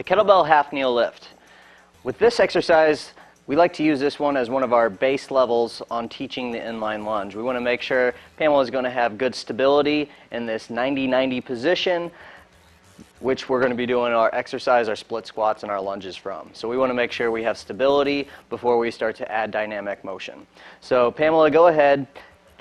The kettlebell half kneel lift. With this exercise, we like to use this one as one of our base levels on teaching the inline lunge. We want to make sure Pamela is going to have good stability in this 90-90 position, which we're going to be doing our exercise, our split squats, and our lunges from. So we want to make sure we have stability before we start to add dynamic motion. So Pamela, go ahead,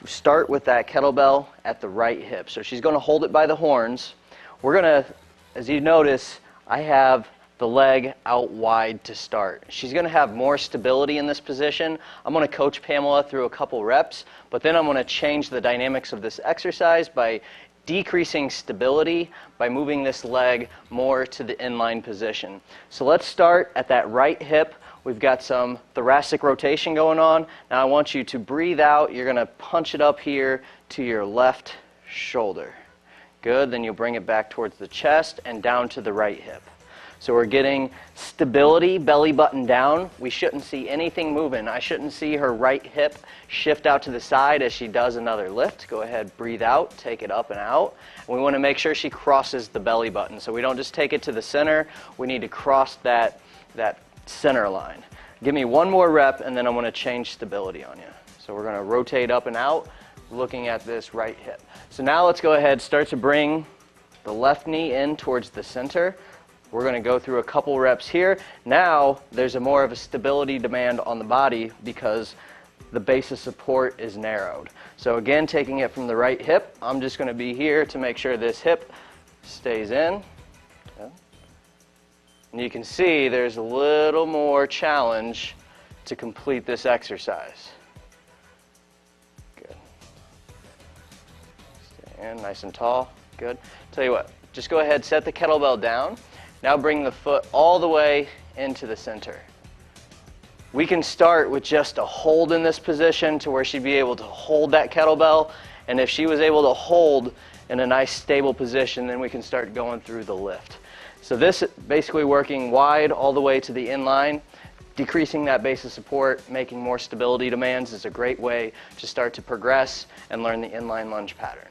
start with that kettlebell at the right hip. So she's going to hold it by the horns. We're going to, as you notice, I have the leg out wide to start. She's going to have more stability in this position. I'm going to coach Pamela through a couple reps, but then I'm going to change the dynamics of this exercise by decreasing stability by moving this leg more to the inline position. So let's start at that right hip. We've got some thoracic rotation going on. Now I want you to breathe out. You're going to punch it up here to your left shoulder. Good, then you'll bring it back towards the chest and down to the right hip. So we're getting stability, belly button down. We shouldn't see anything moving. I shouldn't see her right hip shift out to the side as she does another lift. Go ahead, breathe out, take it up and out. And we want to make sure she crosses the belly button. So we don't just take it to the center, we need to cross that center line. Give me one more rep and then I'm going to change stability on you. So we're going to rotate up and out, looking at this right hip. So now let's go ahead, start to bring the left knee in towards the center. We're going to go through a couple reps here. Now there's more of a stability demand on the body because the base of support is narrowed. So again, taking it from the right hip, I'm just going to be here to make sure this hip stays in. Okay. And you can see there's a little more challenge to complete this exercise. Good. Stay in nice and tall. Good. Tell you what, just go ahead, set the kettlebell down. Now bring the foot all the way into the center. We can start with just a hold in this position to where she'd be able to hold that kettlebell, and if she was able to hold in a nice stable position, then we can start going through the lift. So this basically working wide all the way to the inline, decreasing that base of support, making more stability demands is a great way to start to progress and learn the inline lunge pattern.